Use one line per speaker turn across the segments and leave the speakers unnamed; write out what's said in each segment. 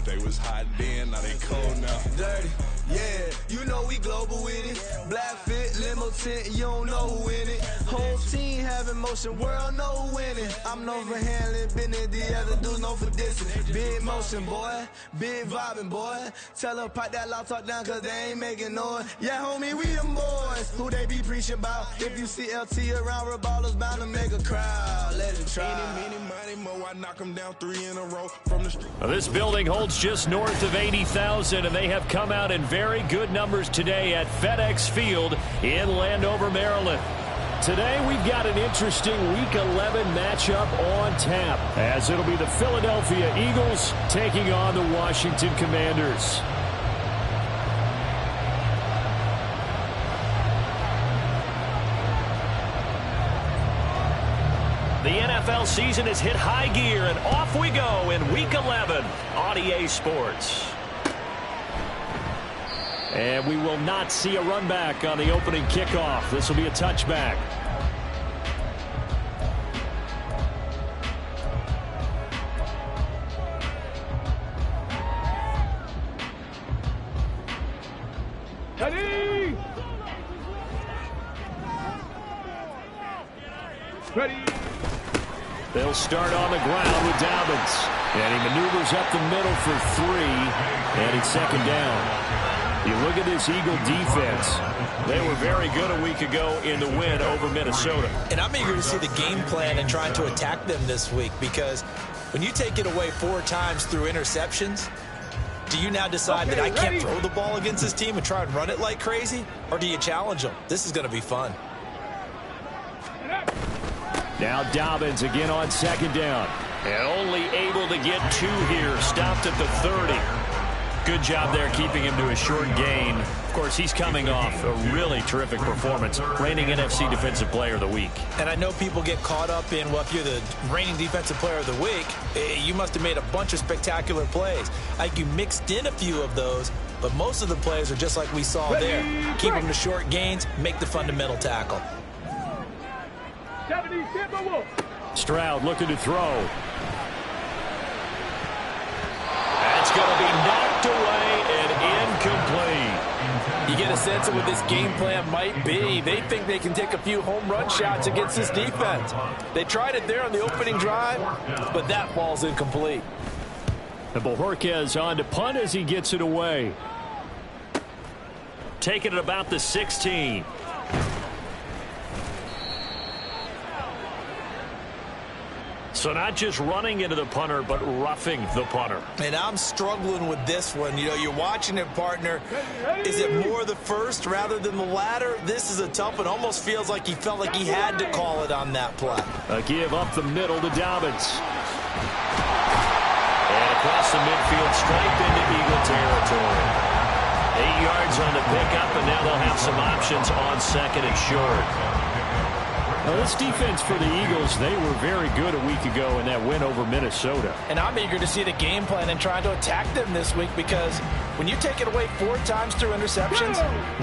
They was hot then, now they cold now.
Dirty, yeah, you know we global with it. Black fit, limo tint, you don't know who in it. Whole team having motion, world know who winning. I'm known for handling business, the other dudes known for dissing. Big motion, boy, big vibing, boy. Tell her pipe that loud talk down, cause they ain't making noise. Yeah, homie, we them boys, who they be preaching about. If you see LT around, Reballo's bound to make a crowd. Let it try.
I knock them down 3 in a row from the street.
This building holds just north of 80,000, and they have come out in very good numbers today at FedEx Field in Landover, Maryland. Today we've got an interesting Week 11 matchup on tap, as it'll be the Philadelphia Eagles taking on the Washington Commanders. The NFL season has hit high gear, and off we go in Week 11 on EA Sports. And we will not see a run back on the opening kickoff. This will be a touchback.
Ready? Ready?
They'll start on the ground with Dobbins. And he maneuvers up the middle for 3. And it's second down. You look at this Eagle defense. They were very good a week ago in the win over Minnesota.
And I'm eager to see the game plan and trying to attack them this week, because when you take it away 4 times through interceptions, do you now decide that I can't throw the ball against this team and try and run it like crazy? Or do you challenge them? This is going to be fun.
Now Dobbins again on second down. And only able to get 2 here. Stopped at the 30. Good job there keeping him to a short gain. Of course, he's coming off a really terrific performance. Reigning NFC Defensive Player of the Week.
And I know people get caught up in, well, if you're the reigning Defensive Player of the Week, you must have made a bunch of spectacular plays. I think you mixed in a few of those, but most of the plays are just like we saw there. Keep them to short gains, make the fundamental tackle.
Stroud looking to throw. That's going to be knocked away and incomplete.
You get a sense of what this game plan might be. They think they can take a few home run shots against this defense. They tried it there on the opening drive, but that ball's incomplete.
And Bojorquez on to punt as he gets it away. Taking it about the 16. So not just running into the punter, but roughing the punter.
And I'm struggling with this one. You know, you're watching it, partner. Is it more the first rather than the latter? This is a tough one. Almost feels like he felt like he had to call it on that play.
A give up the middle to Dobbins. And across the midfield, straight into Eagle territory. 8 yards on the pickup, and now they'll have some options on second and short. Now, this defense for the Eagles, they were very good a week ago in that win over Minnesota.
And I'm eager to see the game plan and trying to attack them this week, because when you take it away 4 times through interceptions,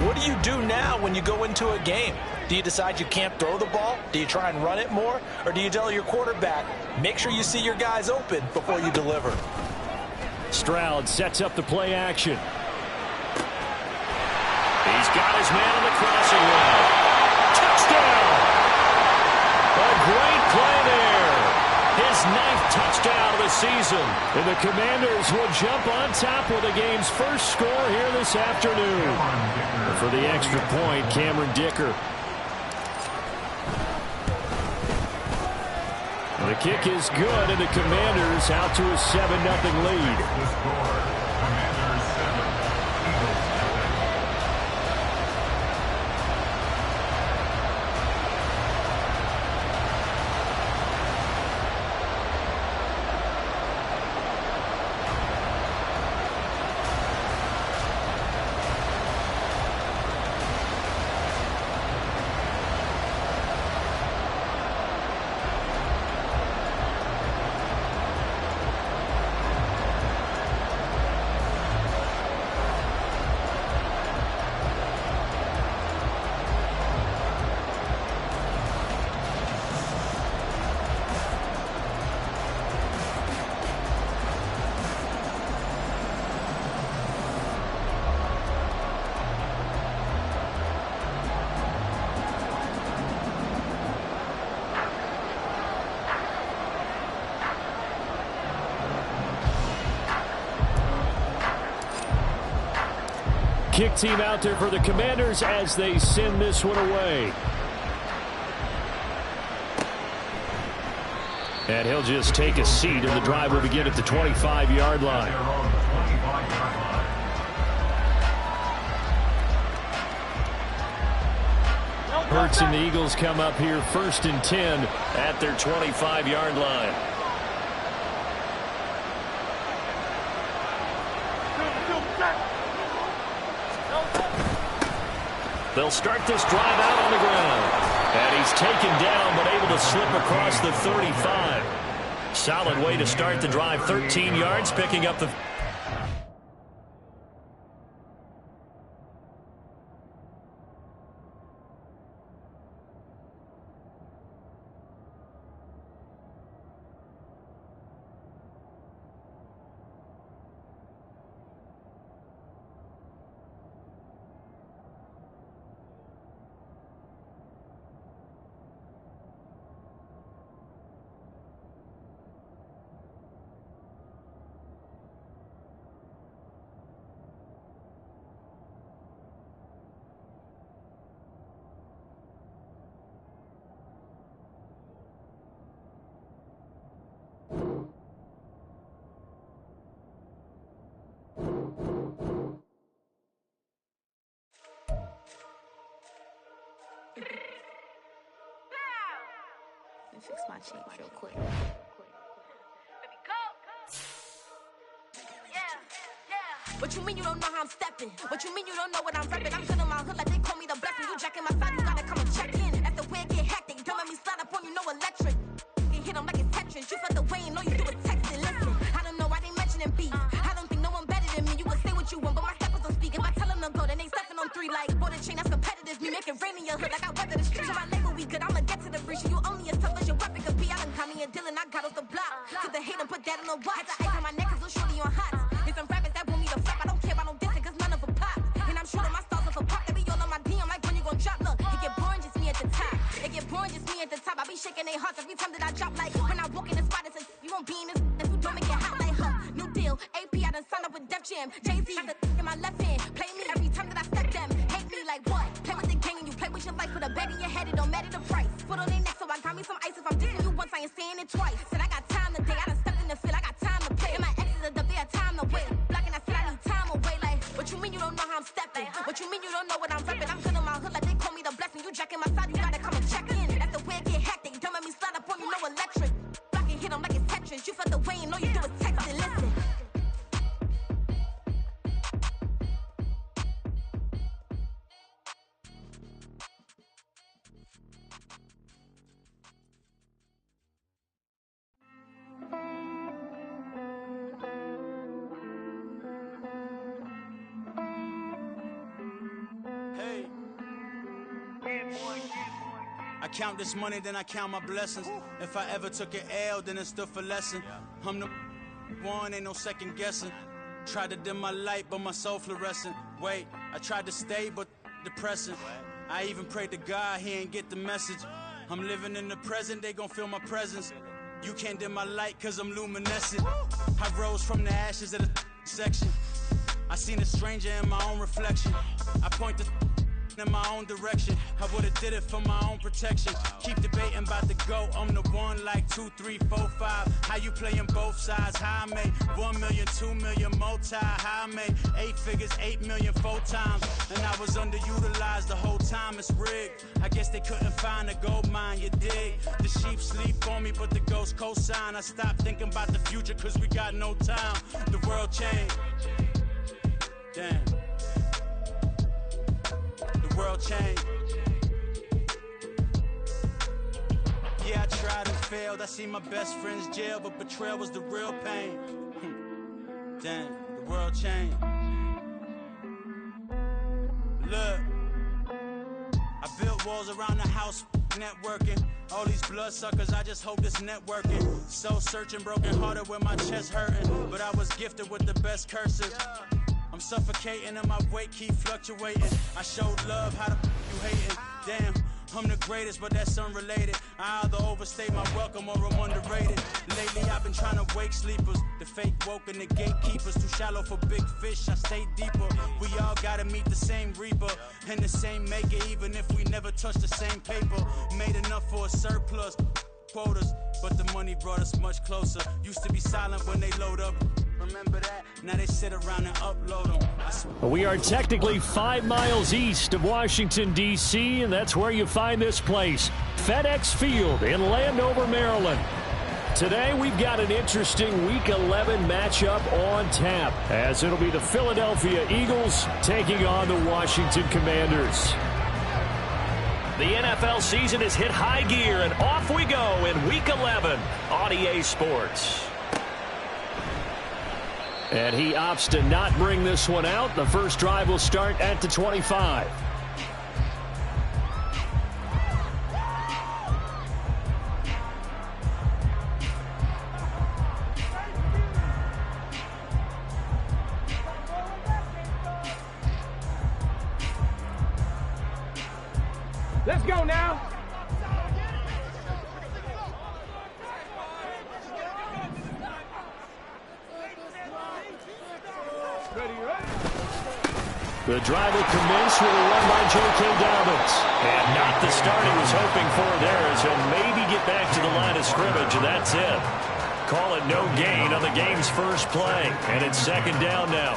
what do you do now when you go into a game? Do you decide you can't throw the ball? Do you try and run it more? Or do you tell your quarterback, make sure you see your guys open before you deliver?
Stroud sets up the play action. He's got his man on the crossing line. Touchdown! A great play there. His 9th touchdown of the season. And the Commanders will jump on top with the game's first score here this afternoon. And for the extra point, Cameron Dicker. The kick is good, and the Commanders out to a 7-0 lead. kick team out there for the Commanders as they send this one away. And he'll just take a seat, and the drive will begin at the 25-yard line. Hurts and the Eagles come up here 1st and 10 at their 25-yard line. They'll start this drive out on the ground. And he's taken down but able to slip across the 35. Solid way to start the drive. 13 yards, picking up the...
Fix my cheeks real quick. What you mean you don't know how I'm stepping? What you mean you don't know what I'm repping? I'm good on my hood like they call me the blessing. You jacking my side, you gotta come and check in. That's the way it get hectic. Don't let me slide up on you, no electric. You hit them like it's Tetris. You felt the way and know you do it texting. Listen, I don't know why they mentioning beef. I don't think no one better than me. You can say what you want, but my steppers don't speak. If I tell them to go, then they stepping on 3 like bought a chain that's competitive. Me make it rain in your hood like I weather the streets. My label we good, I'ma get to the breach. You only as tough as your weapon could be. I done call me a Dylan, I got off the block. Cause the hate and put that on the watch. Had the ice on my neck cause little shorty on hot. Here's some rappers that want me to flop. I don't care about no dissing cause none of them pop. And I'm shooting my stars off a pop. They be all on my DM like when you gon' drop. Look, it get boring just me at the top. It get boring just me at the top. I be shaking their hearts every time that I drop. Like when I walk in the spot, it says you won't be in this. If you don't make it hot like her. New deal, AP, I done signed up with Def Jam. Jay-Z, got the in my left hand. Play me every time that I step them. Hate me like what? Play with the gang and you play with your life. Put a bag in your head, it don't matter the price. Put on their neck, so I got me some ice. If I'm dissing you once, I ain't saying it twice. Said I got time today, I done stepped in the field, I got time to play. And my exes are up, they had time to wait. Blocking, I said I need time away. Like, what you mean you don't know how I'm stepping? What you mean you don't know what I'm repping? I'm good on my hood like they call me the blessing. You jacking my side, you gotta come and check in. That's the way it get hectic. Don't let me slide up on you, no electric. Blocking, hit them like it's Tetris. You felt the way and know you do it texting. Listen.
I count this money, then I count my blessings. If I ever took an L, then it stood for lesson. I'm the one, ain't no second guessing. Tried to dim my light, but my soul fluorescent. Wait, I tried to stay, but depressing. I even prayed to God, he ain't get the message. I'm living in the present, they gon' feel my presence. You can't dim my light, cause I'm luminescent. I rose from the ashes of the section. I seen a stranger in my own reflection. I point the in my own direction. I would've did it for my own protection. Keep debating about the GOAT. I'm the one like 2, 3, 4, 5. How you playing both sides? How I made 1 million, 2 million, multi. How I made 8 figures, 8 million, 4 times. And I was underutilized the whole time. It's rigged. I guess they couldn't find a gold mine, you dig? The sheep sleep on me, but the ghost co-sign. I stopped thinking about the future cause we got no time. The world changed. Damn. The world changed. Yeah, I tried and failed. I see my best friends jail, but betrayal was the real pain. Damn, the world changed. Look, I built walls around the house, networking. All these bloodsuckers, I just hope this networking. Soul searching, broken hearted with my chest hurting. But I was gifted with the best cursive. I'm suffocating and my weight keep fluctuating. I showed love, how the you hating? Damn, I'm the greatest, but that's unrelated. I either overstay my welcome or I'm underrated. Lately I've been trying to wake sleepers, the fake woke and the gatekeepers. Too shallow for big fish, I stay deeper. We all gotta meet the same reaper and the same maker, even if we never touch the same paper. Made enough for a surplus quotas, but the money brought us much closer. Used to be silent when they load up. Remember that? Now they sit around and upload them.
We are technically 5 miles east of Washington, D.C., and that's where you find this place, FedEx Field in Landover, Maryland. Today, we've got an interesting Week 11 matchup on tap, as it'll be the Philadelphia Eagles taking on the Washington Commanders. The NFL season has hit high gear, and off we go in Week 11 on EA Sports. And he opts to not bring this one out. The first drive will start at the 25.
Let's go now.
The drive will commence with a run by J.K. Dobbins. And not the start he was hoping for there, as he'll maybe get back to the line of scrimmage, and that's it. Call it no gain on the game's first play, and it's second down now.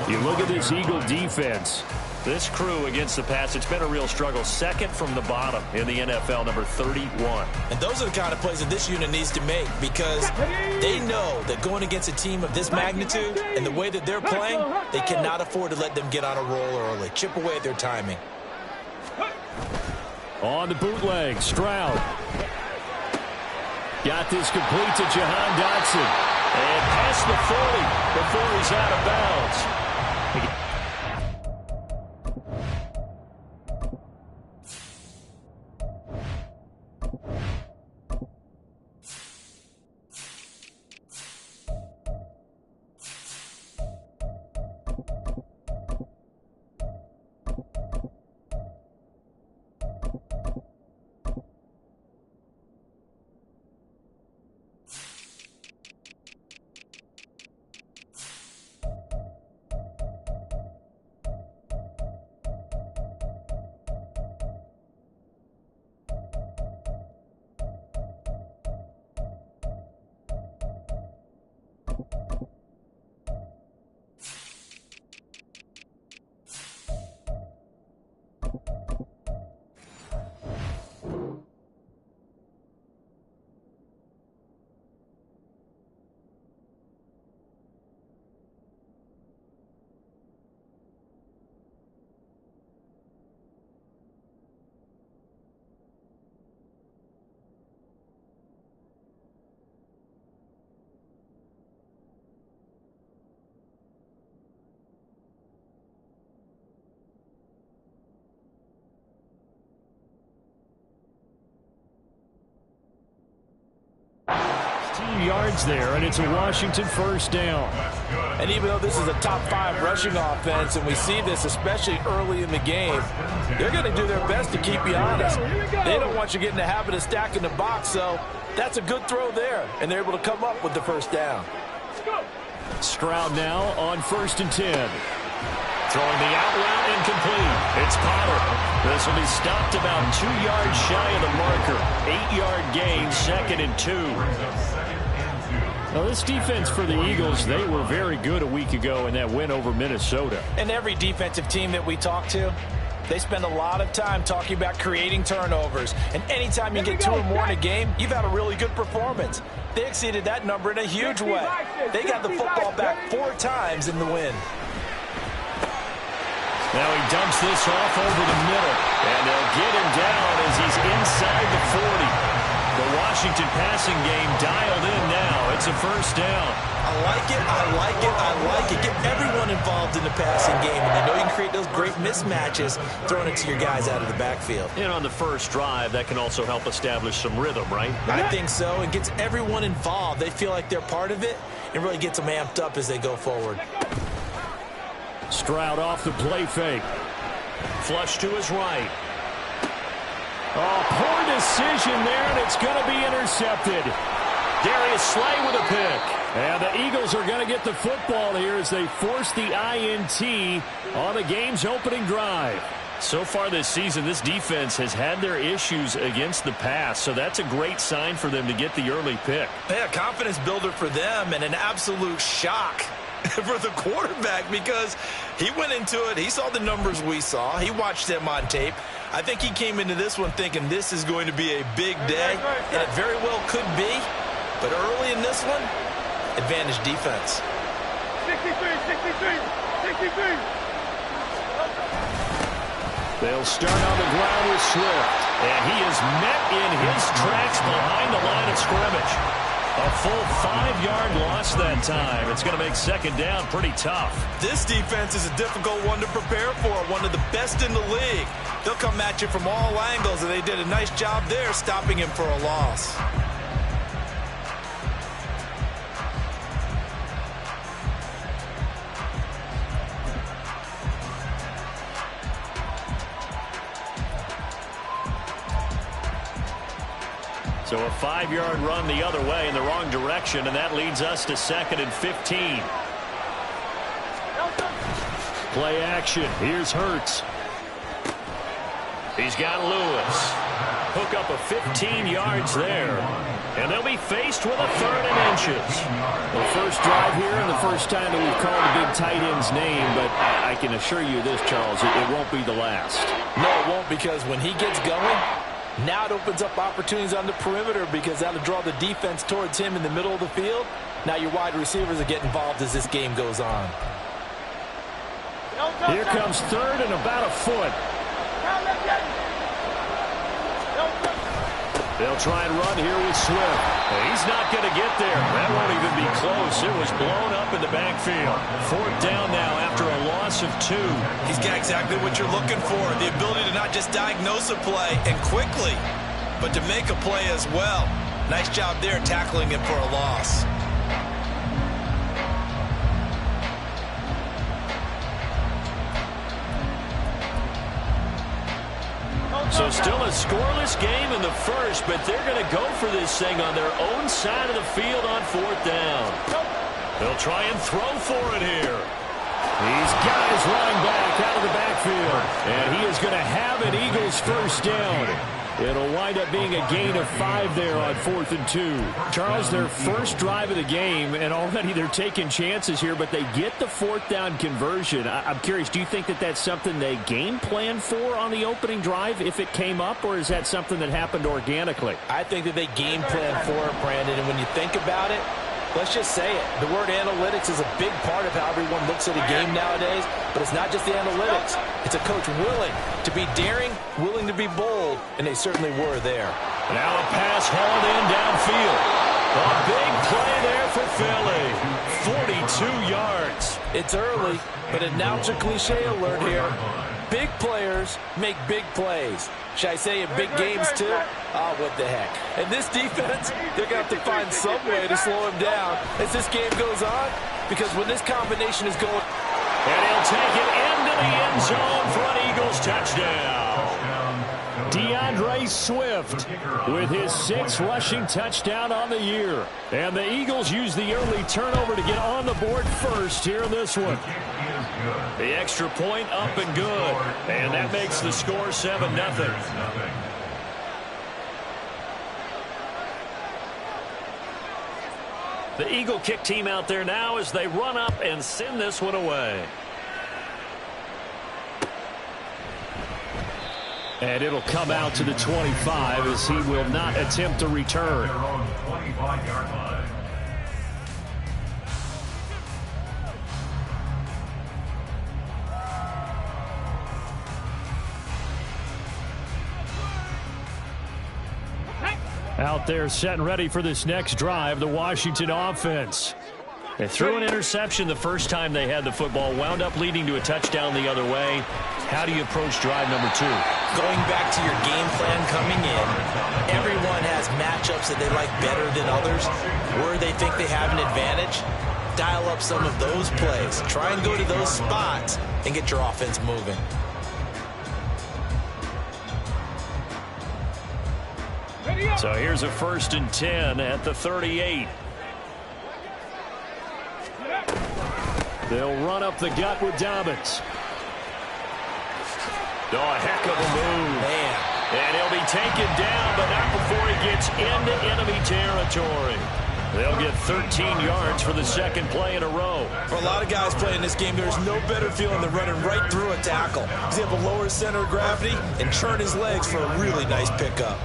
You look at this Eagle defense. This crew against the pass, it's been a real struggle. Second from the bottom in the NFL, number 31.
And those are the kind of plays that this unit needs to make, because they know that going against a team of this magnitude and the way that they're playing, they cannot afford to let them get on a roll early. Chip away at their timing.
On the bootleg, Stroud. Got this complete to Jahan Dotson. And past the 40 before he's out of bounds. Yards there, and it's a Washington first down.
And even though this is a top 5 rushing offense, and we see this especially early in the game, they're going to do their best to keep you honest. They don't want you getting the habit of stacking the box, so that's a good throw there, and they're able to come up with the first down.
Stroud now on 1st and 10. Throwing the out route incomplete. It's Potter. This will be stopped about 2 yards shy of the marker. 8-yard gain, 2nd and 2. Now, this defense for the Eagles, they were very good a week ago in that win over Minnesota.
And every defensive team that we talk to, they spend a lot of time talking about creating turnovers. And anytime you get 2 or more in a game, you've had a really good performance. They exceeded that number in a huge way. They got the football back 4 times in the win.
Now he dumps this off over the middle, and they'll get him down as he's inside the 40. The Washington passing game dialed in now. It's a first down.
I like it, I like it, I like it. Get everyone involved in the passing game, and you know you can create those great mismatches throwing it to your guys out of the backfield.
And on the first drive, that can also help establish some rhythm, right?
I think so. It gets everyone involved. They feel like they're part of it, and really gets them amped up as they go forward.
Stroud off the play fake. Flush to his right. Oh, poor decision there, and it's going to be intercepted. Darius Slay with a pick. And the Eagles are going to get the football here as they force the INT on the game's opening drive. So far this season, this defense has had their issues against the pass, so that's a great sign for them to get the early pick.
Yeah, confidence builder for them and an absolute shock for the quarterback because he went into it. He saw the numbers we saw. He watched them on tape. I think he came into this one thinking this is going to be a big day, and it very well could be. But early in this one, advantage defense.
63.
They'll start on the ground with Swift, and he is met in his tracks behind the line of scrimmage. A full 5-yard loss that time. It's going to make second down pretty tough.
This defense is a difficult one to prepare for, one of the best in the league. They'll come at you from all angles, and they did a nice job there stopping him for a loss.
So a 5-yard run the other way in the wrong direction, and that leads us to 2nd and 15. Play action. Here's Hurts. He's got Lewis. Hook up a 15 yards there. And they'll be faced with a 3rd and inches. The first drive here and the first time that we've called the big tight end's name, but I can assure you this, Charles, it won't be the last.
No, it won't, because when he gets going, now it opens up opportunities on the perimeter because that'll draw the defense towards him in the middle of the field. Now your wide receivers will get involved as this game goes on.
Here comes 3rd and about a foot. They'll try and run here with Swift. He's not going to get there. That won't even be close. It was blown up in the backfield. 4th down now after a loss of 2.
He's got exactly what you're looking for, the ability to not just diagnose a play and quickly, but to make a play as well. Nice job there tackling him for a loss.
So still a scoreless game in the first, but they're going to go for this thing on their own side of the field on 4th down. They'll try and throw for it here. He's got his running back out of the backfield, and he is going to have an Eagles first down. It'll wind up being a gain of 5 there on 4th and 2. Charles, their first drive of the game, and already they're taking chances here, but they get the 4th down conversion. I'm curious, do you think that that's something they game plan for on the opening drive if it came up, or is that something that happened organically?
I think that they game plan for it, Brandon, and when you think about it, let's just say it. The word analytics is a big part of how everyone looks at a game nowadays, but it's not just the analytics. It's a coach willing to be daring, willing to be bold, and they certainly were there.
Now a pass hauled in downfield. A big play there for Philly. 42 yards.
It's early, but announcer cliche alert here. Big players make big plays. Should I say in big games too? Oh, what the heck. And this defense, they're going to have to find some way to slow him down as this game goes on, because when this combination is going...
And he'll take it into the end zone for an Eagles touchdown. DeAndre Swift with his 6th rushing touchdown on the year. And the Eagles use the early turnover to get on the board first here in this one. The extra point up and good. And that makes the score 7-0. The Eagle kick team out there now as they run up and send this one away. And it'll come out to the 25 as he will not attempt to return. Out there set and ready for this next drive, the Washington offense. They threw an interception the first time they had the football, wound up leading to a touchdown the other way. How do you approach drive number 2?
Going back to your game plan coming in, everyone has matchups that they like better than others, where they think they have an advantage. Dial up some of those plays. Try and go to those spots and get your offense moving.
So here's a 1st and 10 at the 38. They'll run up the gut with Dobbins. Oh, a heck of a move.
Man.
And he'll be taken down, but not before he gets into enemy territory. They'll get 13 yards for the second play in a row.
For a lot of guys playing this game, there's no better feeling than running right through a tackle. He's able to lower his center of gravity and churn his legs for a really nice pickup.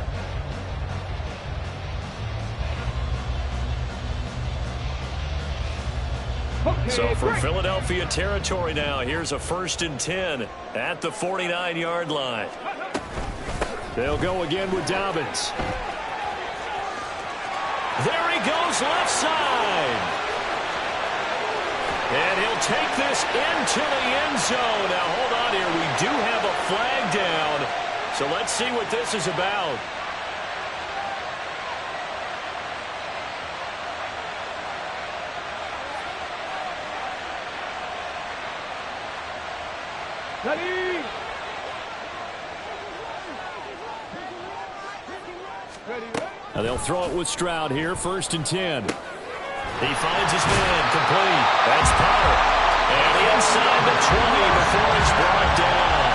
So from Philadelphia territory now, here's a 1st and 10 at the 49-yard line. They'll go again with Dobbins. There he goes, left side. And he'll take this into the end zone. Now, hold on here. We do have a flag down. So let's see what this is about.
Ready?
Now they'll throw it with Stroud here, 1st and 10. He finds his man, complete. That's Power. And inside the 20 before he's brought down.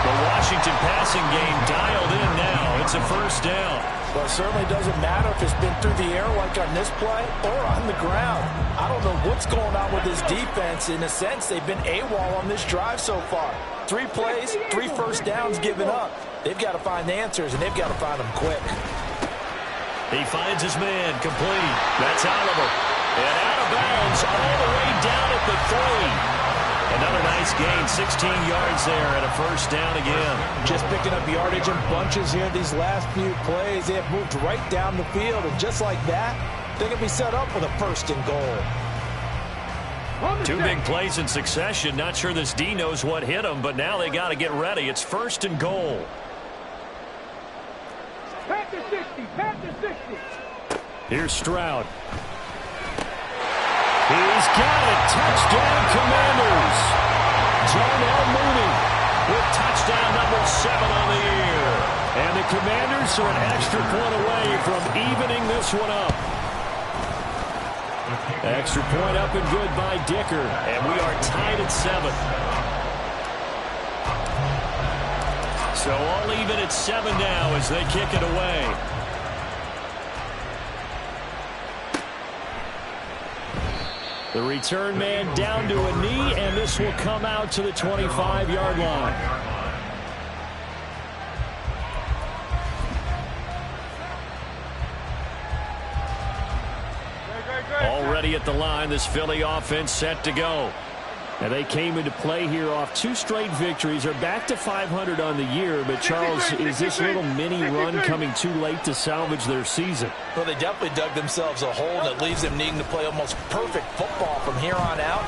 The Washington passing game dialed in now. It's a 1st down.
Well, it certainly doesn't matter if it's been through the air like on this play or on the ground. I don't know what's going on with this defense. In a sense, they've been AWOL on this drive so far. 3 plays, 3 first downs given up. They've got to find answers, and they've got to find them quick.
He finds his man, complete. That's Oliver. And out of bounds all the way down at the 3. Another nice gain, 16 yards there, and a 1st down again.
Just picking up yardage in bunches here these last few plays. They have moved right down the field, and just like that, they're going to be set up with a 1st and goal.
2 big plays in succession. Not sure this D knows what hit him, but now they got to get ready. It's 1st and goal.
Panther 60, Panther 60.
Here's Stroud. He's got it. Touchdown, Commanders. Darnell Mooney with touchdown number 7 on the year. And the Commanders are an extra point away from evening this one up. Extra point up and good by Dicker. And we are tied at 7. So all even at 7 now as they kick it away. The return man down to a knee, and this will come out to the 25-yard line. Already at the line, this Philly offense set to go. And they came into play here off 2 straight victories. Are back to 500 on the year. But, Charles, is this little mini run coming too late to salvage their season?
Well, they definitely dug themselves a hole that leaves them needing to play almost perfect football from here on out.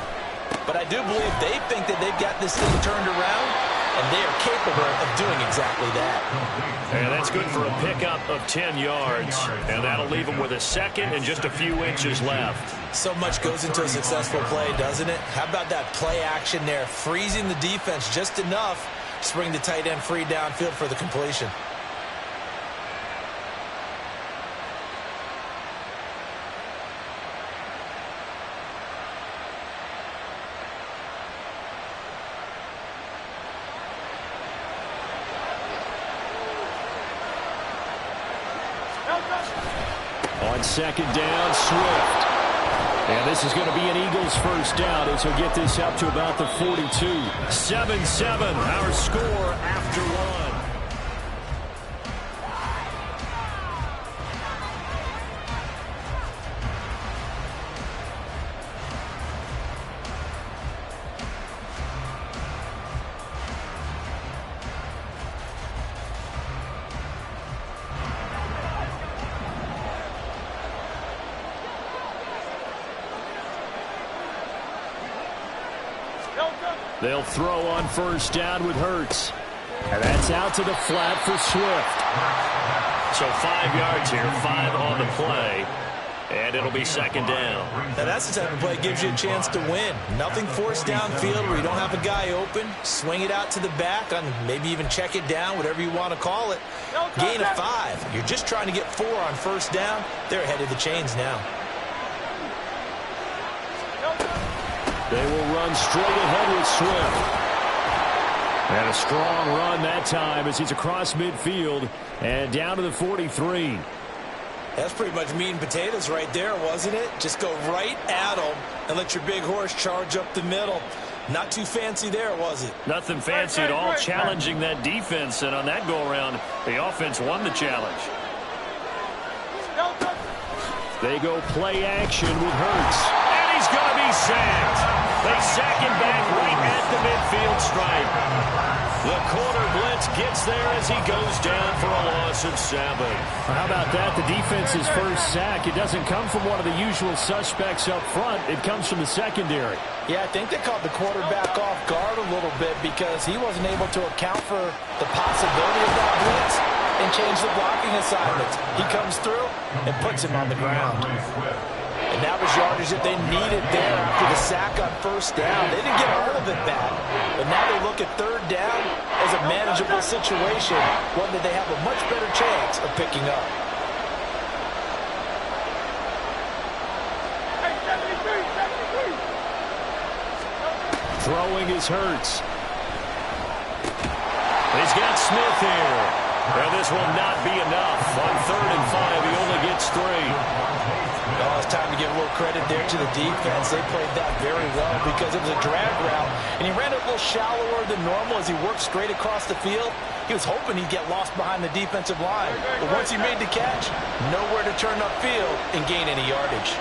But I do believe they think that they've got this thing turned around, and they are capable of doing exactly that.
And that's good for a pickup of 10 yards. And that'll leave them with a 2nd and just a few inches left.
So much goes into a successful play, doesn't it? How about that play action there? Freezing the defense just enough to bring the tight end free downfield for the completion.
On 2nd down, Swift. And this is going to be an Eagles 1st down as he'll get this up to about the 42. 7-7, our score after 1. They'll throw on 1st down with Hurts. And that's out to the flat for Swift. So 5 yards here, 5 on the play. And it'll be second down.
Now that's the type of play that gives you a chance to win. Nothing forced downfield where you don't have a guy open. Swing it out to the back, on maybe even check it down, whatever you want to call it. Gain of 5. You're just trying to get 4 on first down. They're ahead of the chains now.
They will run straight ahead with Swift. And a strong run that time as he's across midfield and down to the 43.
That's pretty much meat and potatoes right there, wasn't it? Just go right at them and let your big horse charge up the middle. Not too fancy there, was it?
Nothing fancy at all, challenging that defense. And on that go-around, the offense won the challenge. They go play action with Hurts. And he's going to be sacked. They sack him back right at the midfield stripe. The corner blitz gets there as he goes down for a loss of 7. Well, how about that? The defense's first sack. It doesn't come from one of the usual suspects up front. It comes from the secondary.
Yeah, I think they caught the quarterback off guard a little bit because he wasn't able to account for the possibility of that blitz and change the blocking assignments. He comes through and puts him on the ground. And that was yardage that they needed there after the sack on first down. They didn't get all of it back. But now they look at third down as a manageable situation, one that they have a much better chance of picking up.
Throwing is Hurts. He's got Smith here. And this will not be enough. On 3rd and 5, he only gets 3.
Oh, it's time to give a little credit there to the defense. They played that very well because it was a drag route, and he ran it a little shallower than normal as he worked straight across the field. He was hoping he'd get lost behind the defensive line, but once he made the catch, nowhere to turn upfield and gain any yardage.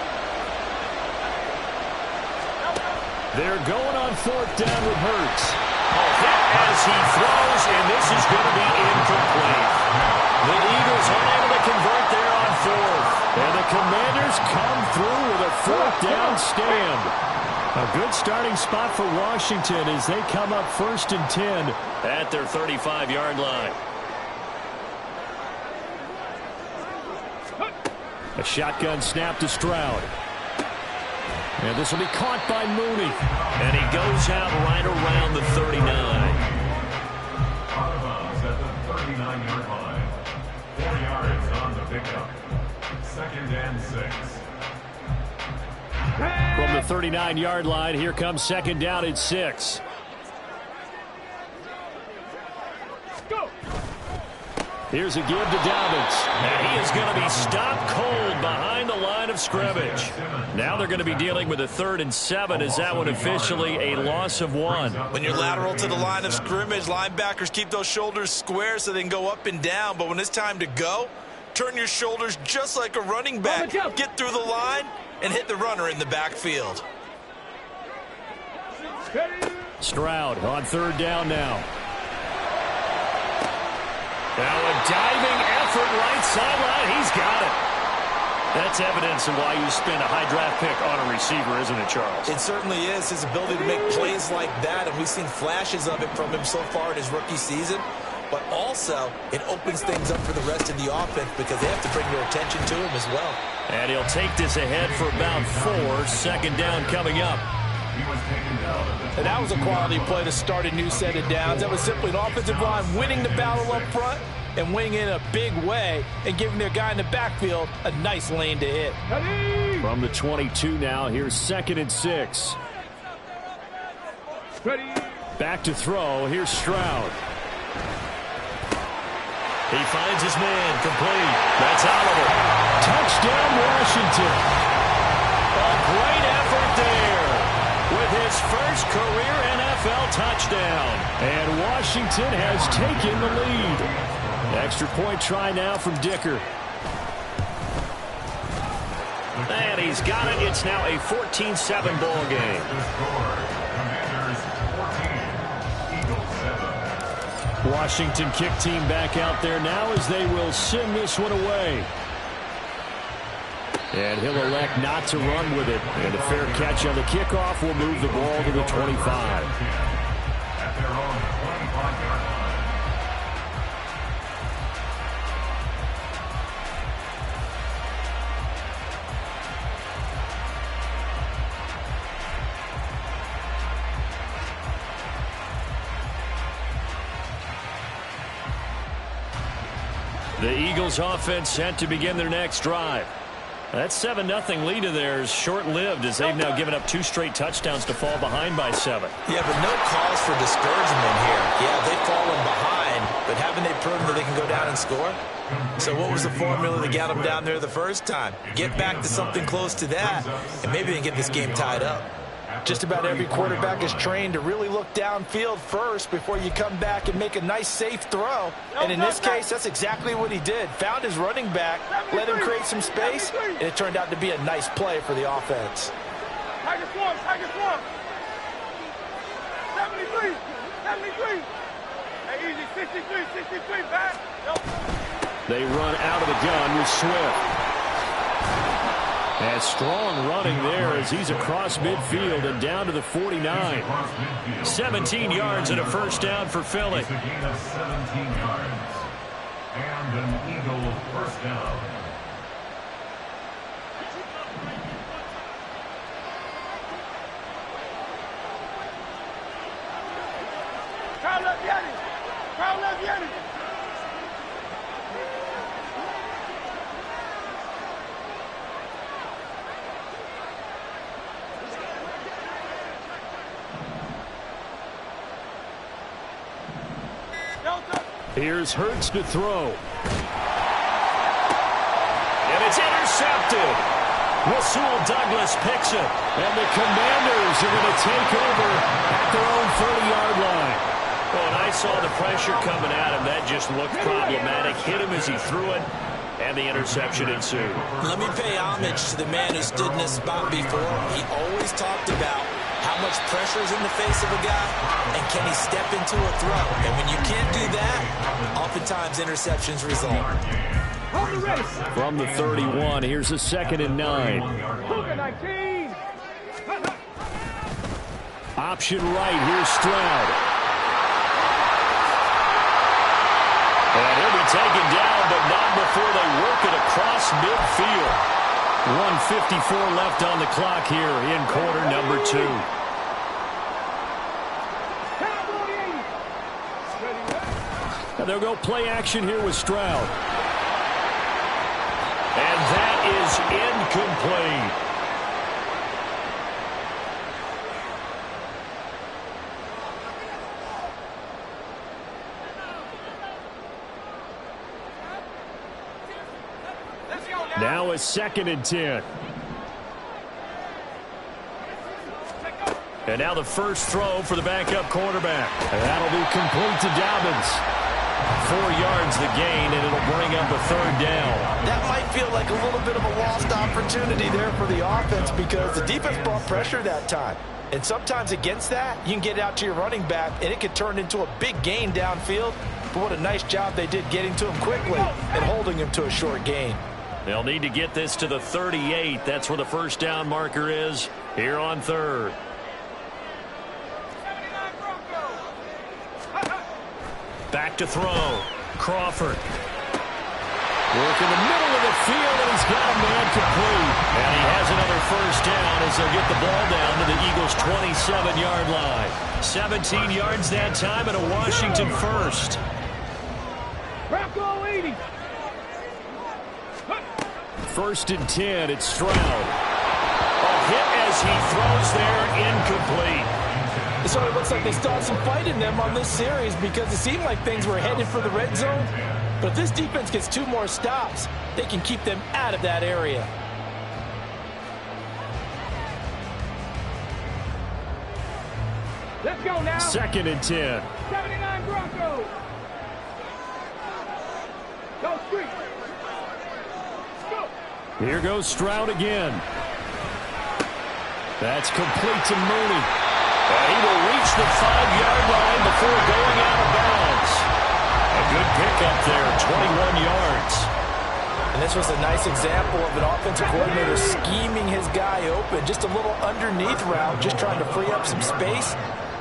They're going on 4th down with Hurts. As he throws, and this is going to be incomplete. The Eagles aren't able to convert there on 4th. And the Commanders come through with a 4th down stand. A good starting spot for Washington as they come up 1st and 10 at their 35-yard line. A shotgun snap to Stroud. And this will be caught by Mooney. And he goes out right around the 39.
Out of bounds at the 39-yard line. 4 yards on the pickup. 2nd and 6.
From the 39-yard line, here comes 2nd down at 6.
Go.
Here's a give to Dobbins. And he is going to be stopped cold behind the line of scrimmage. Now they're going to be dealing with a 3rd and 7. Is that one officially a loss of 1?
When you're lateral to the line of scrimmage, linebackers keep those shoulders square so they can go up and down. But when it's time to go, turn your shoulders just like a running back. Get through the line and hit the runner in the backfield.
Stroud on 3rd down now. Now a diving effort right sideline. He's got it. That's evidence of why you spend a high draft pick on a receiver, isn't it, Charles?
It certainly is. His ability to make plays like that, and we've seen flashes of it from him so far in his rookie season. But also, it opens things up for the rest of the offense because they have to bring their attention to him as well.
And he'll take this ahead for about 4. 2nd down coming up.
And that was a quality play to start a new set of downs. That was simply an offensive line winning the battle up front and winning in a big way and giving their guy in the backfield a nice lane to hit.
From the 22 now, here's 2nd and 6.
Ready.
Back to throw. Here's Stroud. He finds his man. Complete. That's Oliver. Touchdown, Washington. A great effort there with his first career NFL touchdown. And Washington has taken the lead. Extra point try now from Dicker. And he's got it. It's now a 14-7 ball game. Washington kick team back out there now as they will send this one away. And he'll elect not to run with it. And a fair catch on the kickoff will move the ball to the 25. The Eagles offense set to begin their next drive. That 7-0 lead of theirs short-lived as they've now given up 2 straight touchdowns to fall behind by 7.
Yeah, but no cause for discouragement here. Yeah, they've fallen behind, but haven't they proven that they can go down and score? So what was the formula that got them down there the first time? Get back to something close to that, and maybe they can get this game tied up.
Just about every quarterback is trained to really look downfield first before you come back and make a nice, safe throw. And in this case, that's exactly what he did. Found his running back, let him create some space, and it turned out to be a nice play for the offense.
Tiger Swarm, Tiger Swarm. 73, 73. Hey, easy, 63, 63, back.
They run out of the gun with Swift. And strong running there as he's across midfield and down to the 49. 17 yards and a first down for Philly.
It's a gain of 17 yards. And an Eagle first down.
Crowd left Yanni. Crowd left Yanni.
Here's Hurts to throw. And it's intercepted. Rasul Douglas picks it. And the Commanders are going to take over at their own 30-yard line. Well, and I saw the pressure coming at him. That just looked problematic. Hit him as he threw it. And the interception ensued.
Let me pay homage to the man who stood in this spot before. He always talked about how much pressure is in the face of a guy, and can he step into a throw? And when you can't do that, oftentimes interceptions result.
From the 31, here's a 2nd and 9. Option right, here's Stroud. And he'll be taken down, but not before they work it across midfield. 1:54 left on the clock here in quarter number 2. And they'll go play action here with Stroud. And that is incomplete. Now a 2nd and 10. And now the first throw for the backup quarterback. And that'll be complete to Dobbins. 4 yards the gain, and it'll bring up a 3rd down.
That might feel like a little bit of a lost opportunity there for the offense because the defense brought pressure that time. And sometimes against that, you can get out to your running back, and it could turn into a big gain downfield. But what a nice job they did getting to him quickly and holding him to a short gain.
They'll need to get this to the 38. That's where the first down marker is here on 3rd. Back to throw. Crawford. Work in the middle of the field, and he's got a man complete. And he has another first down as they'll get the ball down to the Eagles' 27-yard line. 17 yards that time and a Washington first.
Bronco 80.
1st and 10, it's Stroud. A hit as he throws there, incomplete.
So it looks like they started some fight in them on this series because it seemed like things were headed for the red zone. But if this defense gets 2 more stops, they can keep them out of that area.
Let's go now.
2nd and 10.
79 Broncos. Go street. Go.
Here goes Stroud again. That's complete to Mooney. And he will reach the 5-yard line before going out of bounds. A good pickup there, 21 yards.
And this was a nice example of an offensive coordinator scheming his guy open. Just a little underneath route, just trying to free up some space.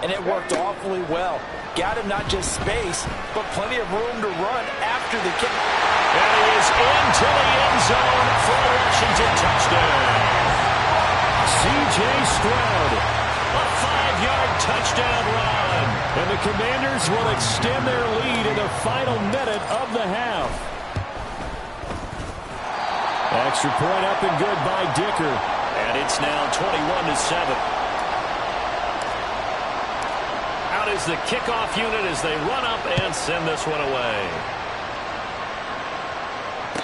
And it worked awfully well. Got him not just space, but plenty of room to run after the kick.
And he is into the end zone for a Washington touchdown. C.J. Stroud, a 5-yard touchdown run. And the Commanders will extend their lead in the final minute of the half. Extra point up and good by Dicker. And it's now 21-7. Out is the kickoff unit as they run up and send this one away.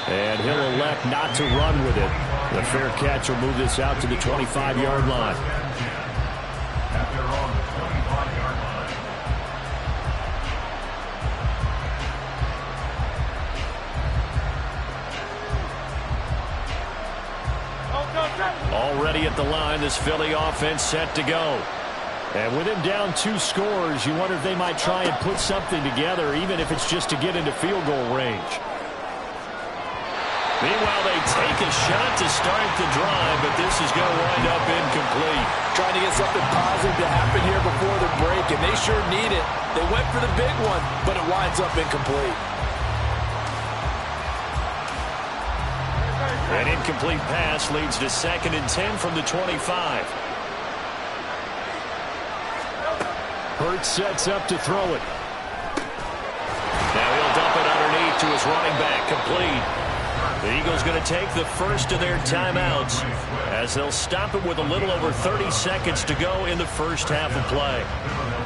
And he'll elect not to run with it. The fair catch will move this out to the 25-yard line.
At their own 25-yard line.
Already at the line, this Philly offense set to go. And with him down 2 scores, you wonder if they might try and put something together, even if it's just to get into field goal range. Meanwhile, they take a shot to start the drive, but this is going to wind up incomplete.
Trying to get something positive to happen here before the break, and they sure need it. They went for the big one, but it winds up incomplete.
An incomplete pass leads to 2nd and 10 from the 25. Hurts sets up to throw it. Now he'll dump it underneath to his running back, complete. The Eagles going to take the first of their timeouts as they'll stop it with a little over 30 seconds to go in the first half of play.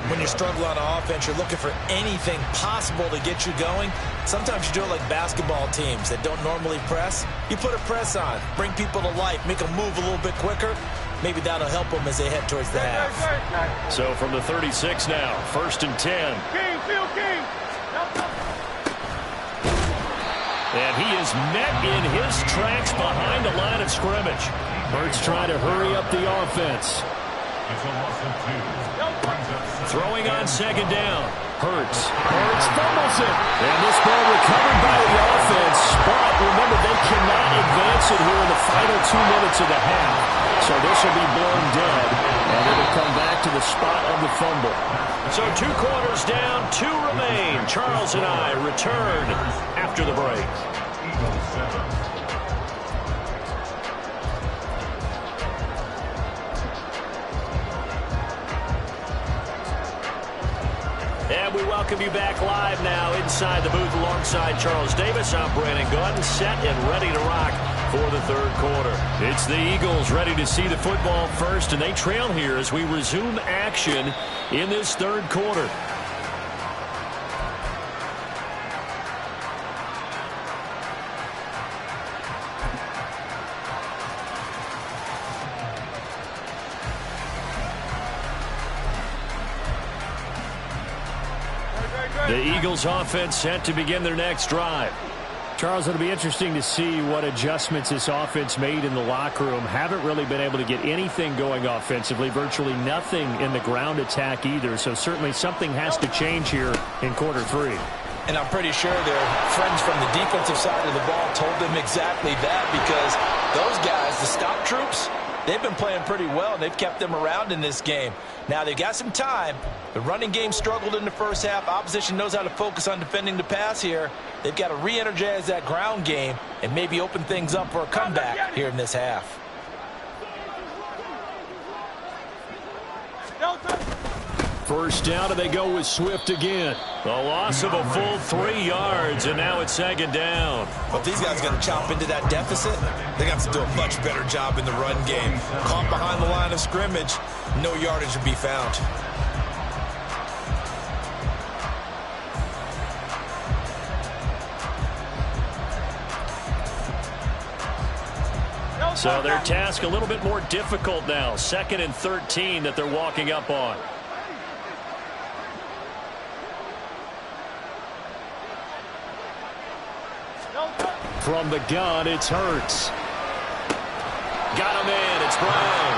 When you struggle on offense, you're looking for anything possible to get you going. Sometimes you do it like basketball teams that don't normally press. You put a press on, bring people to life, make them move a little bit quicker. Maybe that'll help them as they head towards the half.
So from the 36 now, 1st and 10.
King, Phil King.
And he is met in his tracks behind the line of scrimmage. Hurts trying to hurry up the offense.
It's a loss of 2.
Throwing on 2nd down. Hurts fumbles it. And this ball recovered by the offense. But remember, they cannot advance it here in the final 2 minutes of the half. So this will be blown dead. And it'll come back to the spot of the fumble. So 2 quarters down, 2 remain. Charles and I return after the break.
Eagles 7.
And we welcome you back live now inside the booth alongside Charles Davis. I'm Brandon Gunn, set and ready to rock for the 3rd quarter. It's the Eagles ready to see the football first, and they trail here as we resume action in this 3rd quarter. The Eagles offense set to begin their next drive. Charles, it'll be interesting to see what adjustments this offense made in the locker room. Haven't really been able to get anything going offensively, virtually nothing in the ground attack either. So certainly something has to change here in quarter 3.
And I'm pretty sure their friends from the defensive side of the ball told them exactly that, because those guys, the stop troops, they've been playing pretty well. They've kept them around in this game. Now they've got some time. The running game struggled in the first half. Opposition knows how to focus on defending the pass here. They've got to re-energize that ground game and maybe open things up for a comeback here in this half.
First down, and they go with Swift again. A loss of a full 3 yards, and now it's 2nd down.
But if these guys are going to chop into that deficit, they got to do a much better job in the run game. Caught behind the line of scrimmage, no yardage to be found.
So their task a little bit more difficult now. 2nd and 13 that they're walking up on. From the gun, it's Hurts. Got him in. It's Brown.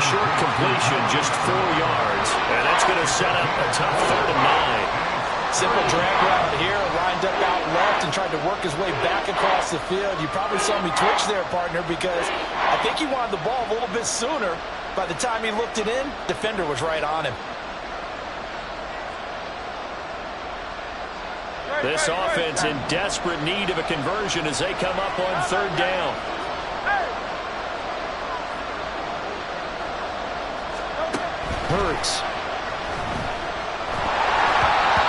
Short completion, just 4 yards. And that's going to set up a tough 3rd and 9.
Simple drag route here, lined up out left and tried to work his way back across the field. You probably saw me twitch there, partner, because I think he wanted the ball a little bit sooner. By the time he looked it in, defender was right on him.
This offense in desperate need of a conversion as they come up on 3rd down. Hurts.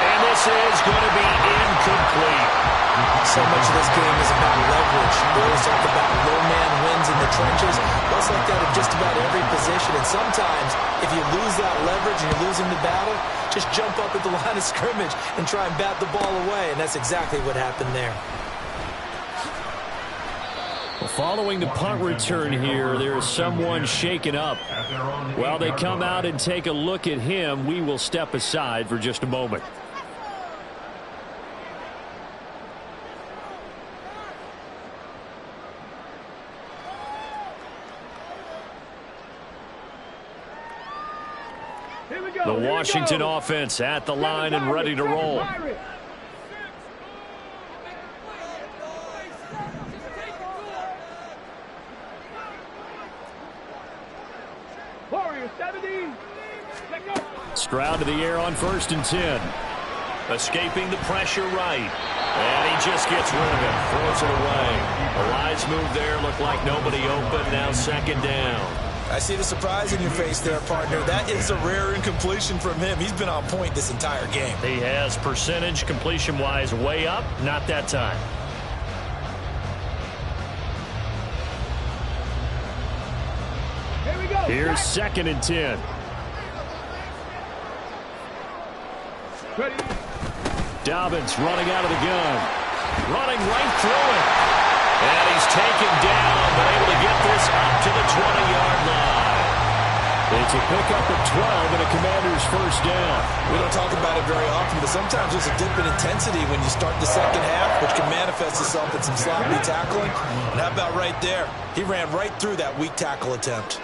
And this is going to be incomplete.
So much of this game is about leverage. We always talk about low man wins in the trenches. Well, it's like that in just about every position. And sometimes, if you lose that leverage and you're losing the battle, just jump up at the line of scrimmage and try and bat the ball away. And that's exactly what happened there.
Well, following the punt return here, there is someone shaken up. While they come out and take a look at him, we will step aside for just a moment. The Washington offense at the line and ready to roll. Stroud to the air on 1st and 10. Escaping the pressure right. And he just gets rid of it. Throws it away. A wise move there. Looked like nobody open. Now 2nd down.
I see the surprise in your face there, partner. That is a rare incompletion from him. He's been on point this entire game.
He has percentage completion-wise way up. Not that time.
Here we go.
Here's 2nd and 10.
Ready.
Dobbins running out of the gun. Running right through it. And he's taken down, but able to get this up to the 20-yard line. It's a pickup of 12 and a Commander's 1st down.
We don't talk about it very often, but sometimes there's a dip in intensity when you start the second half, which can manifest itself in some sloppy tackling. And how about right there? He ran right through that weak tackle attempt.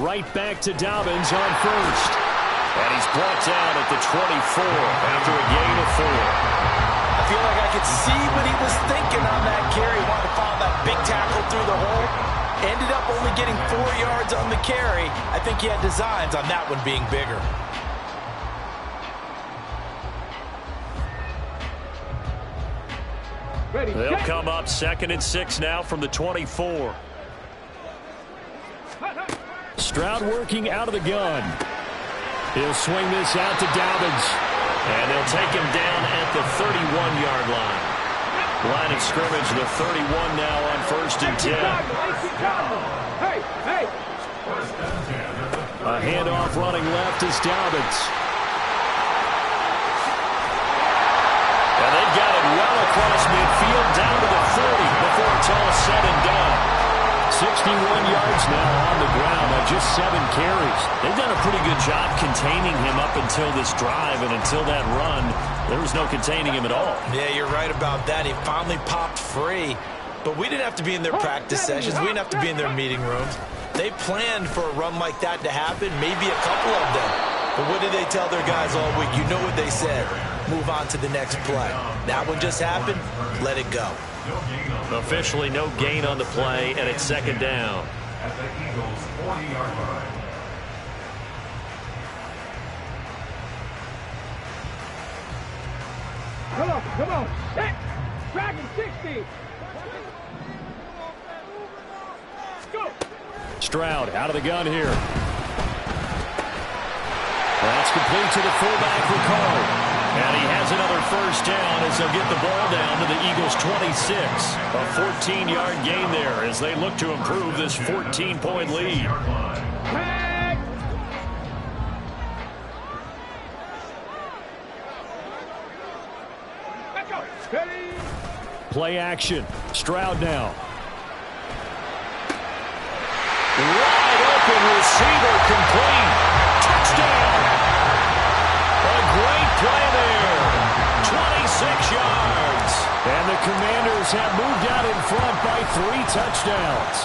Right back to Dobbins on 1st. And he's brought down at the 24 after a gain of 4.
I feel like I could see what he was thinking on that carry. Wanted to follow that big tackle through the hole. Ended up only getting 4 yards on the carry. I think he had designs on that one being bigger.
They'll come up 2nd and 6 now from the 24. Stroud working out of the gun. He'll swing this out to Dobbins. And they'll take him down at the 31-yard line. Line of scrimmage, the 31 now on 1st and 10. A handoff running left is Dobbins. And they've got it well across midfield down to the 40 before it's all said and done. 61 yards now on the ground on just 7 carries. They've done a pretty good job containing him up until this drive, and until that run, there was no containing him at all.
Yeah, you're right about that. He finally popped free, but we didn't have to be in their practice sessions. We didn't have to be in their meeting rooms. They planned for a run like that to happen, maybe a couple of them. But what did they tell their guys all week? You know what they said. Move on to the next play. That one just happened. Let it go.
Officially no gain on the play, and it's 2nd down.
At the Eagles' 40-yard line.
Come on. Hit. Dragon 60. Go.
Stroud out of the gun here. That's complete to the fullback, Ricardo. And he has another 1st down as they'll get the ball down to the Eagles' 26. A 14-yard gain there as they look to improve this 14-point lead. Play action. Stroud now. Wide open receiver complete. Touchdown. A great play there. 26 yards. And the Commanders have moved out in front by 3 touchdowns.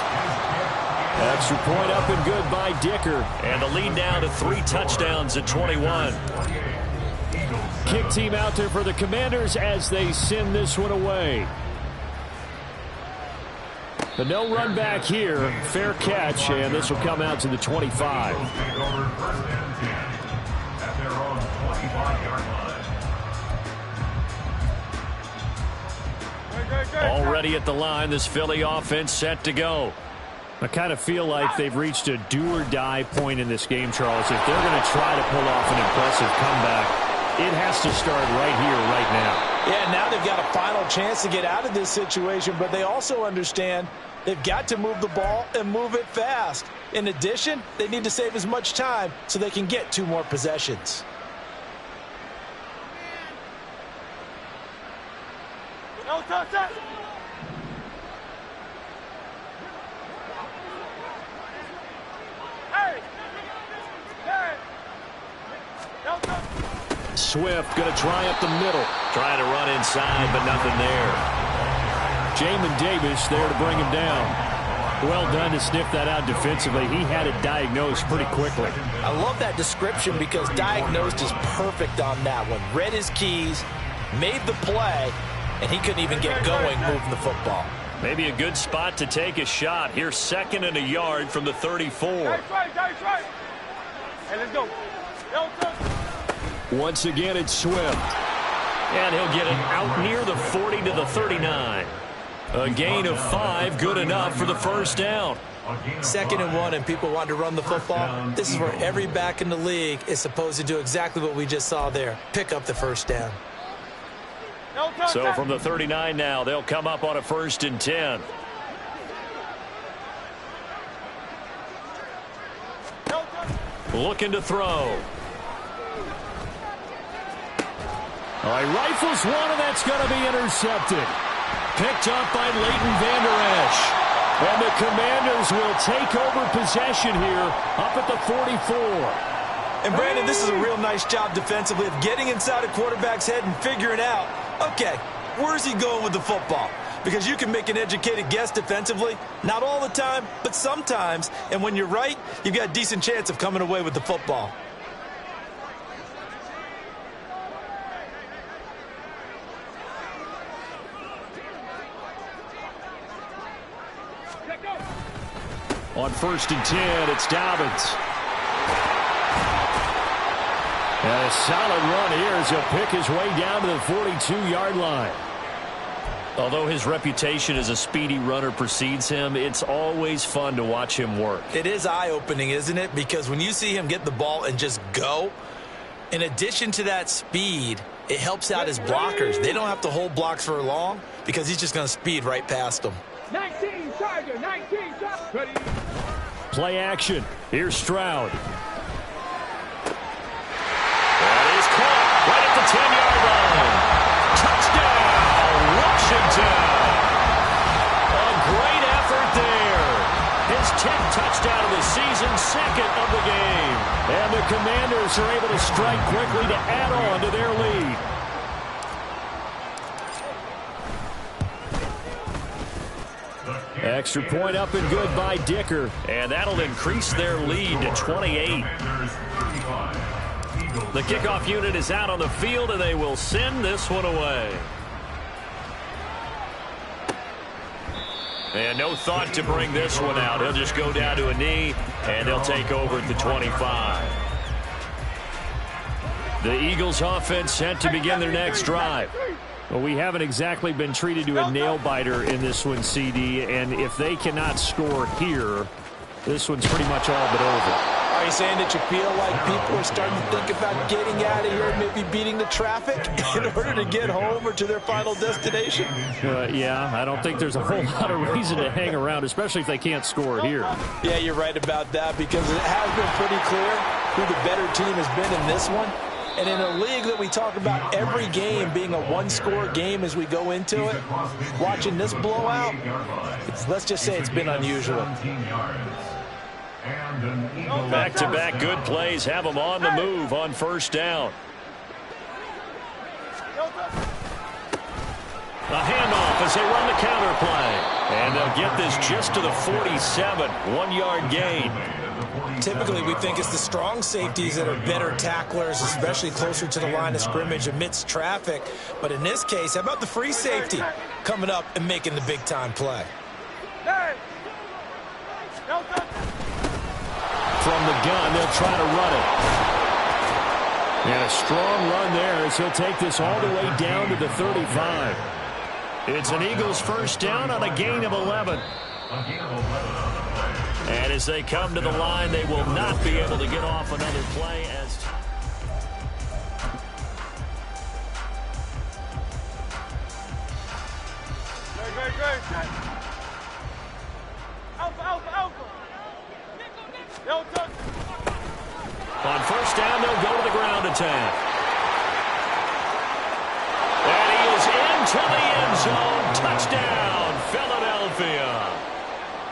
Extra point up and good by Dicker. And the lead now to 3 touchdowns at 21. Kick team out there for the Commanders as they send this one away. But no run back here. Fair catch, and this will come out to the 25. Already at the line, this Philly offense set to go. I kind of feel like they've reached a do-or-die point in this game, Charles. If they're going to try to pull off an impressive comeback, It has to start right here, right now.
Yeah, now they've got a final chance to get out of this situation, but they also understand they've got to move the ball and move it fast. In addition, they need to save as much time so they can get 2 more possessions.
No touch that. Hey! Hey! No touch.
Swift going to try up the middle. Trying to run inside, but nothing there. Jamin Davis there to bring him down. Well done to sniff that out defensively. He had it diagnosed pretty quickly.
I love that description because diagnosed is perfect on that one. Read his keys, made the play, and he couldn't even get going moving the football.
Maybe a good spot to take a shot. Here's 2nd and a yard from the 34.
That's right. Hey, let's go. No touch.
Once again, it's Swift. And he'll get it out near the 40 to the 39. A gain of 5, good enough for the first down.
2nd and 1, and people want to run the football. This is where every back in the league is supposed to do exactly what we just saw there. Pick up the first down.
So from the 39 now, they'll come up on a 1st and 10. Looking to throw. All right, rifles one, and that's going to be intercepted. Picked up by Leighton Vander Esch. And the Commanders will take over possession here up at the 44.
And, Brandon, this is a real nice job defensively of getting inside a quarterback's head and figuring out, okay, where's he going with the football? Because you can make an educated guess defensively, not all the time, but sometimes. And when you're right, you've got a decent chance of coming away with the football.
On 1st and 10, it's Dobbins. And a solid run here as he'll pick his way down to the 42-yard line. Although his reputation as a speedy runner precedes him, it's always fun to watch him work.
It is eye-opening, isn't it? Because when you see him get the ball and just go, in addition to that speed, it helps out his blockers. They don't have to hold blocks for long because he's just going to speed right past them.
19 Charger, 19 Charger. Ready.
Play action. Here's Stroud. That is caught right at the 10-yard line. Touchdown, Washington. A great effort there. His 10th touchdown of the season, 2nd of the game. And the Commanders are able to strike quickly to add on to their lead. Extra point up and good by Dicker. And that'll increase their lead to 28. The kickoff unit is out on the field, and they will send this one away. And no thought to bring this one out. He'll just go down to a knee, and they'll take over at the 25. The Eagles offense set to begin their next drive. Well, we haven't exactly been treated to a nail-biter in this one, CD, and if they cannot score here, this one's pretty much all but over.
Are you saying that you feel like people are starting to think about getting out of here and maybe beating the traffic in order to get home or to their final destination?
Yeah, I don't think there's a whole lot of reason to hang around, especially if they can't score here.
Yeah, you're right about that because it has been pretty clear who the better team has been in this one. And in a league that we talk about every game being a one-score game as we go into it, watching this blowout, let's just say it's been unusual.
Back-to-back good plays have them on the move on 1st down. A handoff as they run the counter play. And they'll get this just to the 47, 1-yard gain.
Typically, we think it's the strong safeties that are better tacklers, especially closer to the line of scrimmage amidst traffic. But in this case, how about the free safety coming up and making the big-time play?
From the gun, they'll try to run it. And a strong run there as he'll take this all the way down to the 35. It's an Eagles 1st down on a gain of 11. And as they come to the line, they will not be able to get off another play as On first down, they'll go to the ground attack. And he is into the end zone. Touchdown, Philadelphia.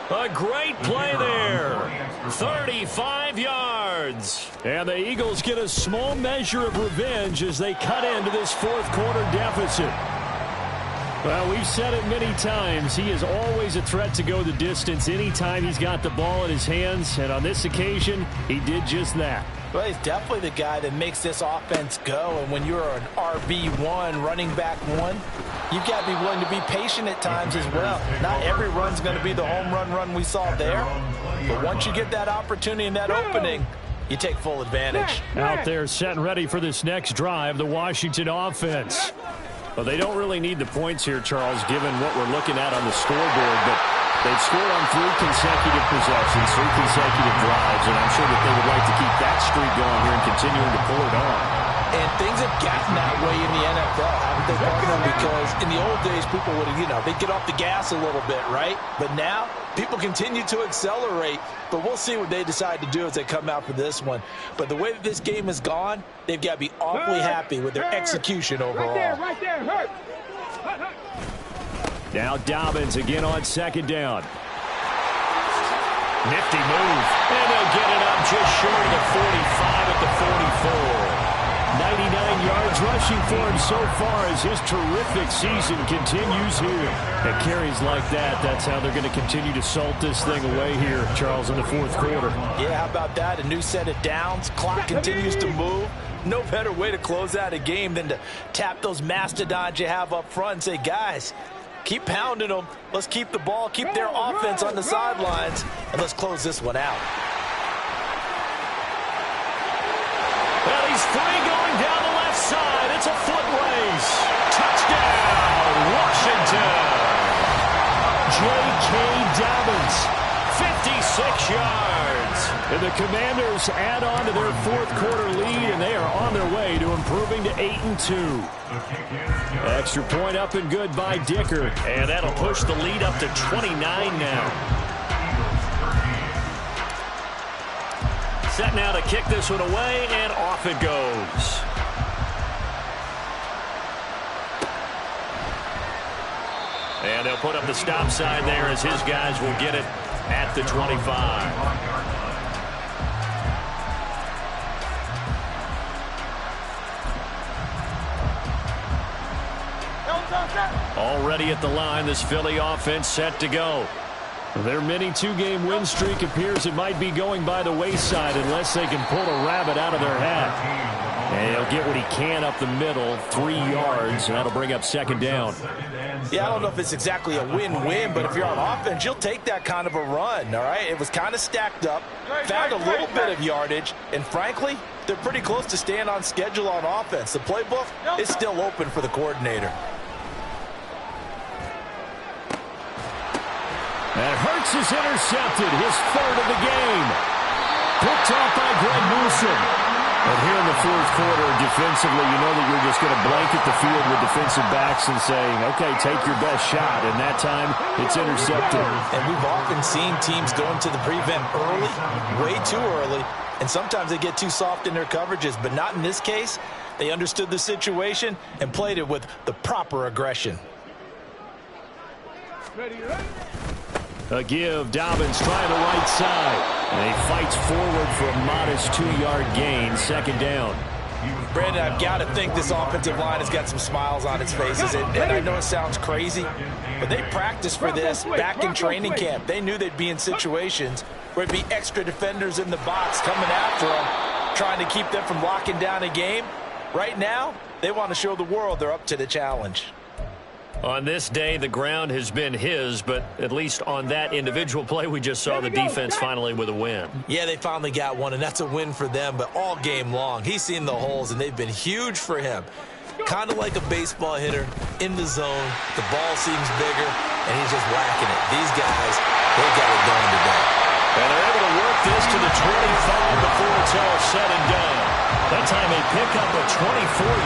A great play there. 35 yards. And the Eagles get a small measure of revenge as they cut into this fourth quarter deficit. Well, we've said it many times. He is always a threat to go the distance anytime he's got the ball in his hands. And on this occasion, he did just that.
Well, he's definitely the guy that makes this offense go. And when you're an RB1, running back one, you've got to be willing to be patient at times as well. Not every run's going to be the home run we saw there. But once you get that opportunity and that opening, you take full advantage.
Out there set and ready for this next drive, the Washington offense. Well, they don't really need the points here, Charles, given what we're looking at on the scoreboard. But they've scored on 3 consecutive possessions, 3 consecutive drives, and I'm sure that they would like to keep that streak going here and continuing to pull it on.
And things have gotten that way in the NFL, haven't they, partner? Because in the old days, people would, they'd get off the gas a little bit, right? But now, people continue to accelerate. But we'll see what they decide to do as they come out for this one. But the way that this game has gone, they've got to be awfully happy with their execution overall.
Right there, hurt.
Now Dobbins again on second down. Nifty move. And they'll get it up just short of the 45 at the 44. 99 yards rushing for him so far as his terrific season continues here. And carries like that, that's how they're going to continue to salt this thing away here, Charles, in the fourth quarter.
Yeah, how about that? A new set of downs. Clock continues to move. No better way to close out a game than to tap those mastodons you have up front and say, guys, keep pounding them. Let's keep the ball, keep their offense on the sidelines, and let's close this one out.
Well, he's free going down the left side. It's a foot race. Touchdown, Washington. J.K. Dobbins, 56 yards. And the Commanders add on to their fourth quarter lead, and they are on their way to improving to 8-2. Extra point up and good by Dicker. And that'll push the lead up to 29 now. Set now to kick this one away, and off it goes. And they'll put up the stop sign there as his guys will get it at the 25. Already at the line, this Philly offense set to go. Their mini 2-game win streak appears it might be going by the wayside unless they can pull a rabbit out of their hat. And he'll get what he can up the middle, 3 yards, and that'll bring up second down.
Yeah, I don't know if it's exactly a win-win, but if you're on offense, you'll take that kind of a run, all right? It was kind of stacked up, found a little bit of yardage, and frankly, they're pretty close to staying on schedule on offense. The playbook is still open for the coordinator.
And Hurts is intercepted, his third of the game. Picked off by Greg Newsome. And here in the fourth quarter, defensively, you know that you're just going to blanket the field with defensive backs and saying, okay, take your best shot. And that time, it's intercepted.
And we've often seen teams go into the prevent early, way too early. And sometimes they get too soft in their coverages, but not in this case. They understood the situation and played it with the proper aggression.
A give, Dobbins trying the right side. And he fights forward for a modest 2-yard gain, second down.
Brandon, I've got to think this offensive line has got some smiles on its faces. And I know it sounds crazy, but they practiced for this back in training camp. They knew they'd be in situations where it'd be extra defenders in the box coming after them, trying to keep them from locking down a game. Right now, they want to show the world they're up to the challenge.
On this day, the ground has been his, but at least on that individual play, we just saw the defense finally with a win.
Yeah, they finally got one, and that's a win for them, but all game long, he's seen the holes, and they've been huge for him. Kind of like a baseball hitter in the zone. The ball seems bigger, and he's just whacking it. These guys, they got it going today.
And they're able to work this to the 25 before it's all said and done. That time they pick up a 24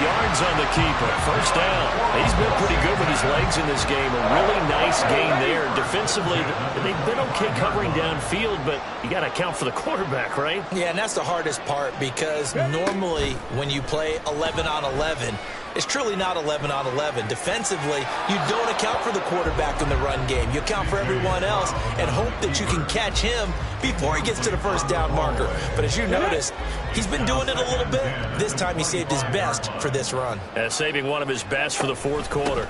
yards on the keeper. First down. He's been pretty good with his legs in this game. A really nice game there. Defensively, they've been okay covering downfield, but you got to account for the quarterback, right?
Yeah, and that's the hardest part because normally when you play 11 on 11, it's truly not 11 on 11. Defensively, you don't account for the quarterback in the run game. You account for everyone else and hope that you can catch him before he gets to the first down marker. But as you notice, he's been doing it a little bit. This time he saved his best for this run.
Saving one of his best for the fourth quarter.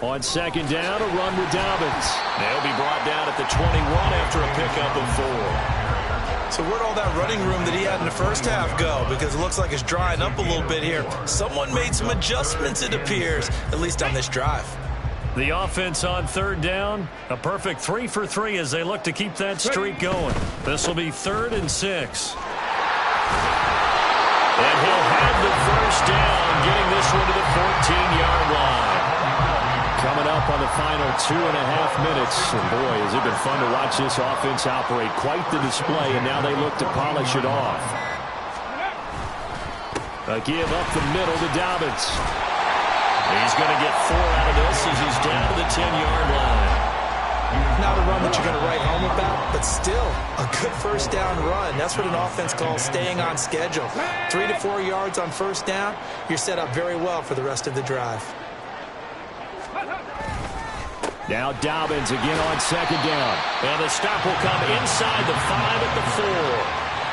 On second down, a run with Dobbins. They'll be brought down at the 21 after a pickup of 4.
So where'd all that running room that he had in the first half go? Because it looks like it's drying up a little bit here. Someone made some adjustments, it appears, at least on this drive.
The offense on third down, a perfect 3 for 3 as they look to keep that streak going. This will be 3rd and 6. And he'll have the first down, getting this one to the 14-yard line. Coming up on the final 2.5 minutes. And boy, has it been fun to watch this offense operate. Quite the display, and now they look to polish it off. A give up the middle to Dobbins. He's going to get 4 out of this as he's down to the 10-yard line.
Not a run that you're going to write home about, but still a good first down run. That's what an offense calls staying on schedule. 3 to 4 yards on first down, you're set up very well for the rest of the drive.
Now Dobbins again on second down. And the stop will come inside the 5 at the 4.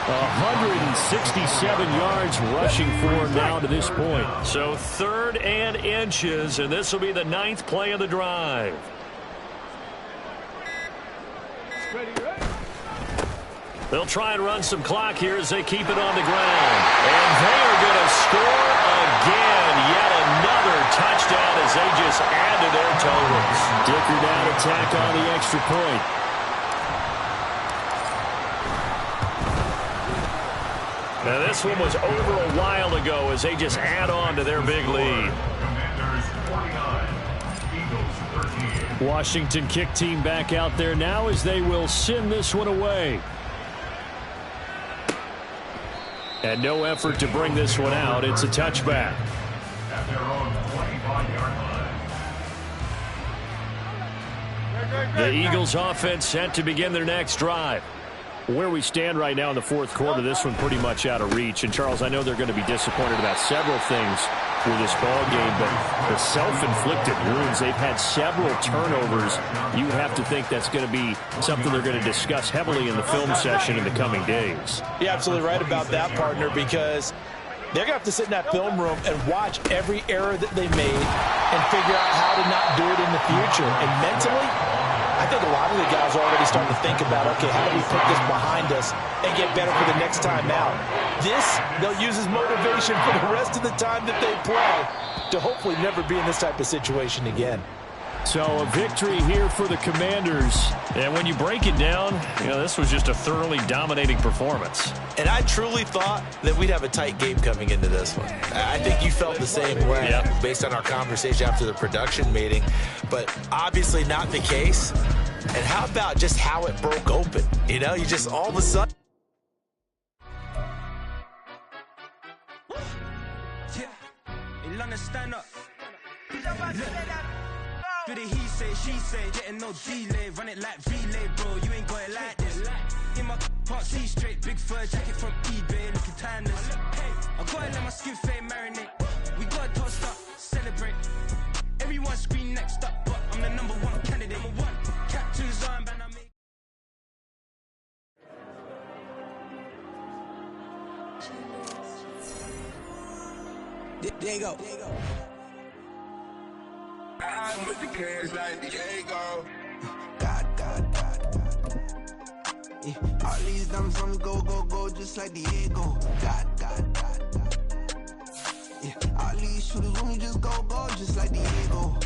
167 yards rushing for him now to this point. So 3rd and inches, and this will be the 9th play of the drive. They'll try and run some clock here as they keep it on the ground. And they are going to score again. Yet another touchdown as they just add to their totals. Dicker down attack on the extra point. Now this one was over a while ago as they just add on to their big lead. Washington kick team back out there now as they will send this one away. And no effort to bring this one out. It's a touchback.
At their own 25-yard line.
The Eagles offense set to begin their next drive. Where we stand right now in the fourth quarter, this one pretty much out of reach. And, Charles, I know they're going to be disappointed about several things with this ball game, but the self-inflicted wounds, they've had several turnovers. You have to think that's going to be something they're going to discuss heavily in the film session in the coming days.
You're absolutely right about that, partner, because they're going to have to sit in that film room and watch every error that they made and figure out how to not do it in the future. And mentally, I think a lot of the guys are already starting to think about, okay, how do we put this behind us and get better for the next time out? This, they'll use as motivation for the rest of the time that they play to hopefully never be in this type of situation again.
So a victory here for the Commanders. And when you break it down, you know, this was just a thoroughly dominating performance.
And I truly thought that we'd have a tight game coming into this one. I think you felt the same way based on our conversation after the production meeting. But obviously not the case. And how about just how it broke open? You know, you just all of a sudden.
Stand up. Do the he say, she say, getting no delay, run it like relay, bro. You ain't got it like this. In my part, see straight, big fur jacket from eBay, looking timeless. I gotta let my skin fade marinate. We gotta toast up, celebrate. Everyone scream next up, but I'm the #1 candidate. Captain's armband, I make. There you go.
I'm with the cash like Diego.
God. Yeah. All these diamonds on me go, just like Diego. God. Yeah. All these shooters on me just go, just like Diego.